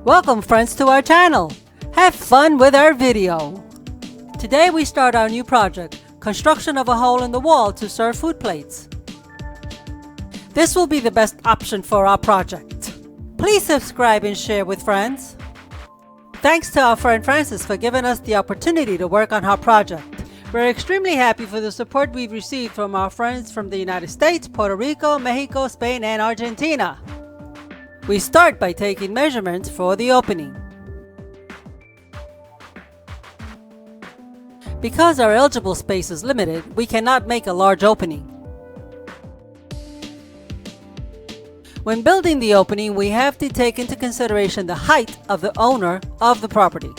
Welcome friends to our channel. Have fun with our video. Today we start our new project, construction of a hole in the wall to serve food plates. This will be the best option for our project. Please subscribe and share with friends. Thanks to our friend Francis for giving us the opportunity to work on her project. We're extremely happy for the support we've received from our friends from the United States, Puerto Rico, Mexico, Spain, and Argentina. We start by taking measurements for the opening. Because our eligible space is limited, we cannot make a large opening. When building the opening, we have to take into consideration the height of the owner of the property.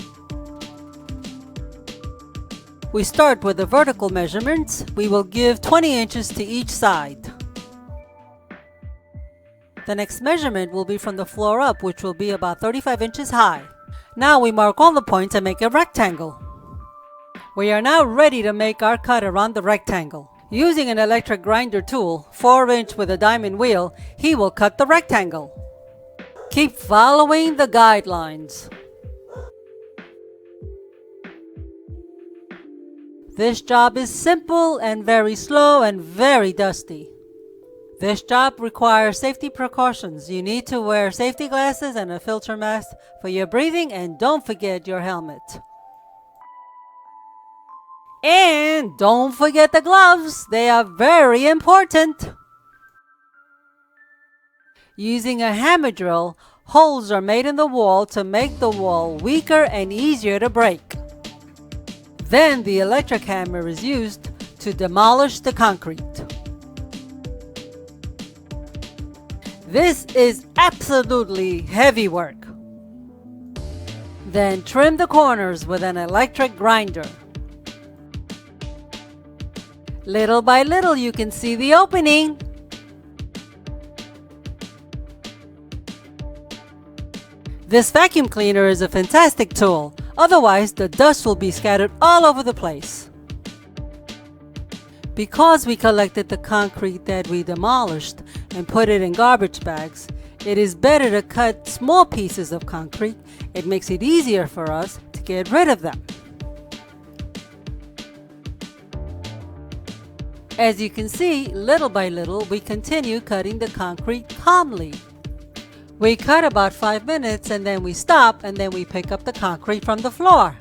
We start with the vertical measurements. We will give 20 inches to each side. The next measurement will be from the floor up, which will be about 35 inches high. Now we mark all the points and make a rectangle. We are now ready to make our cut around the rectangle. Using an electric grinder tool, 4-inch with a diamond wheel, he will cut the rectangle. Keep following the guidelines. This job is simple and very slow and very dusty. This job requires safety precautions. You need to wear safety glasses and a filter mask for your breathing, and don't forget your helmet. And don't forget the gloves. They are very important. Using a hammer drill, holes are made in the wall to make the wall weaker and easier to break. Then the electric hammer is used to demolish the concrete. This is absolutely heavy work. Then trim the corners with an electric grinder. Little by little you can see the opening. This vacuum cleaner is a fantastic tool. Otherwise, the dust will be scattered all over the place. Because we collected the concrete that we demolished and put it in garbage bags, it is better to cut small pieces of concrete. It makes it easier for us to get rid of them. As you can see, little by little, we continue cutting the concrete calmly. We cut about 5 minutes and then we stop, and then we pick up the concrete from the floor.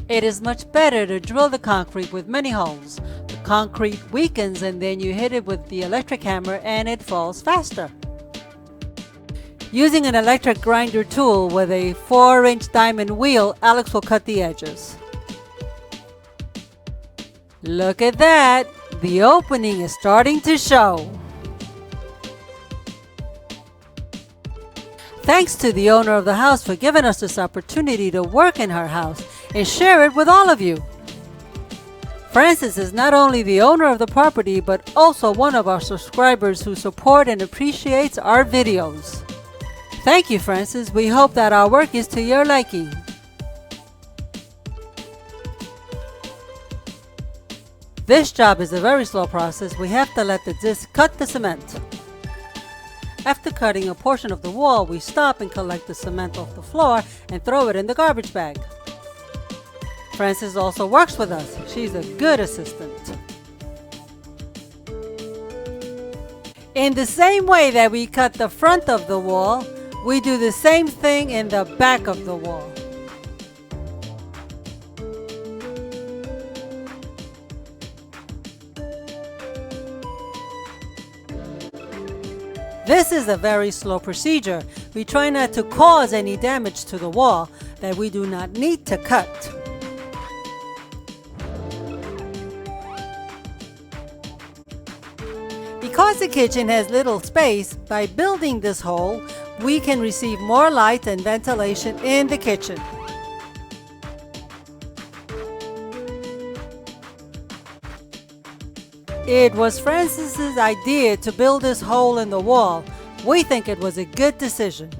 It is much better to drill the concrete with many holes. The concrete weakens and then you hit it with the electric hammer and it falls faster. Using an electric grinder tool with a 4-inch diamond wheel, Alex will cut the edges. Look at that! The opening is starting to show. Thanks to the owner of the house for giving us this opportunity to work in her house and share it with all of you. Francis is not only the owner of the property, but also one of our subscribers who support and appreciates our videos. Thank you, Francis. We hope that our work is to your liking. This job is a very slow process. We have to let the disc cut the cement. After cutting a portion of the wall, we stop and collect the cement off the floor and throw it in the garbage bag. Frances also works with us. She's a good assistant. In the same way that we cut the front of the wall, we do the same thing in the back of the wall. This is a very slow procedure. We try not to cause any damage to the wall that we do not need to cut. Because the kitchen has little space, by building this hole, we can receive more light and ventilation in the kitchen. It was Francis's idea to build this hole in the wall. We think it was a good decision.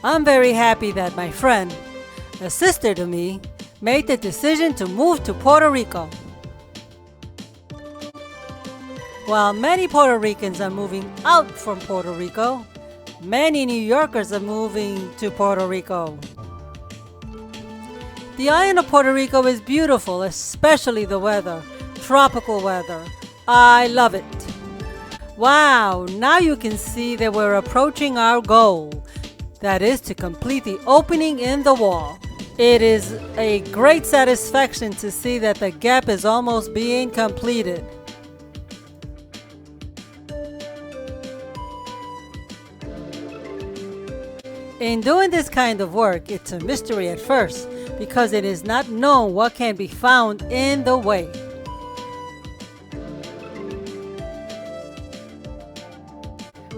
I'm very happy that my friend, a sister to me, made the decision to move to Puerto Rico. While many Puerto Ricans are moving out from Puerto Rico, many New Yorkers are moving to Puerto Rico. The island of Puerto Rico is beautiful, especially the weather. Tropical weather. I love it. Wow, now you can see that we're approaching our goal. That is to complete the opening in the wall. It is a great satisfaction to see that the gap is almost being completed. In doing this kind of work, it's a mystery at first because it is not known what can be found in the way.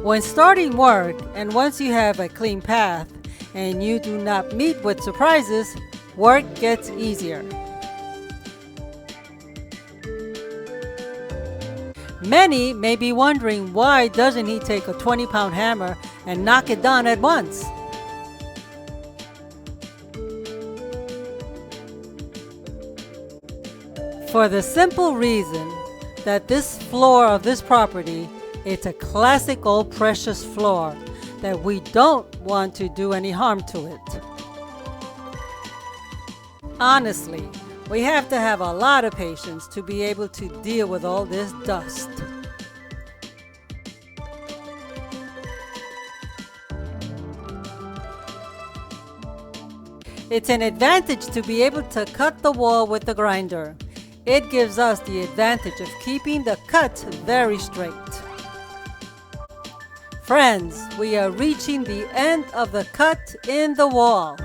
When starting work, and once you have a clean path and you do not meet with surprises, work gets easier. Many may be wondering, why doesn't he take a 20-pound hammer and knock it down at once? For the simple reason that this floor of this property, it's a classic old precious floor that we don't want to do any harm to it. Honestly, we have to have a lot of patience to be able to deal with all this dust. It's an advantage to be able to cut the wall with the grinder. It gives us the advantage of keeping the cut very straight. Friends, we are reaching the end of the cut in the wall.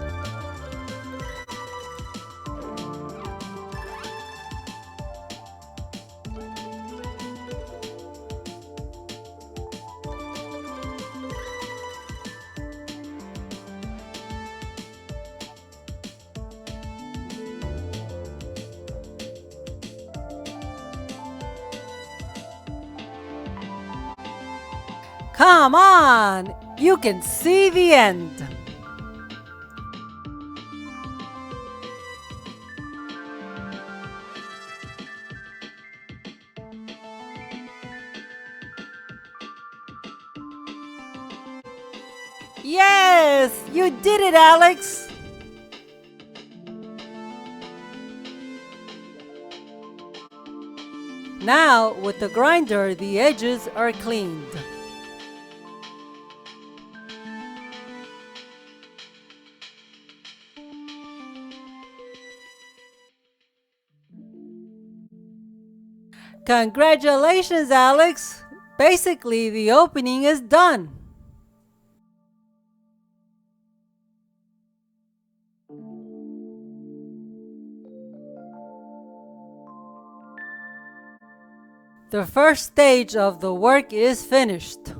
Come on! You can see the end! Yes! You did it, Alex! Now, with the grinder, the edges are cleaned. Congratulations, Alex! Basically, the opening is done. The first stage of the work is finished.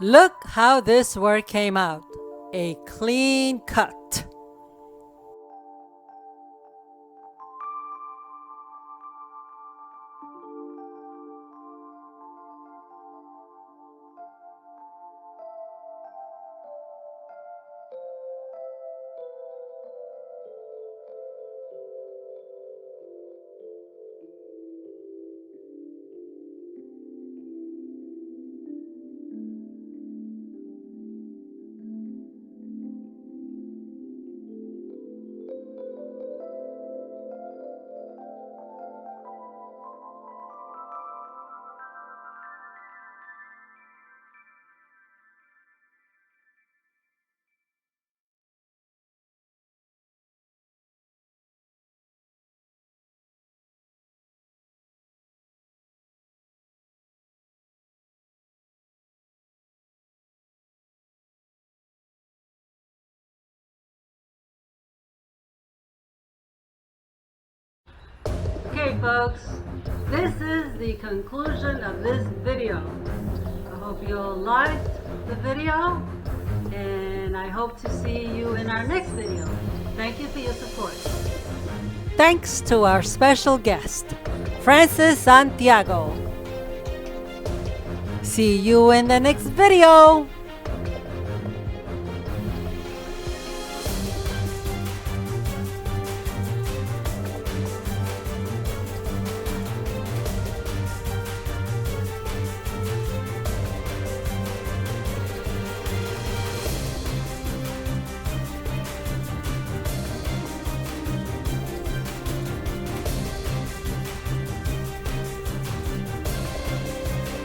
Look how this work came out. A clean cut. folks, this is the conclusion of this video. I hope you all liked the video, and I hope to see you in our next video. Thank you for your support. Thanks to our special guest, Francis Santiago. See you in the next video.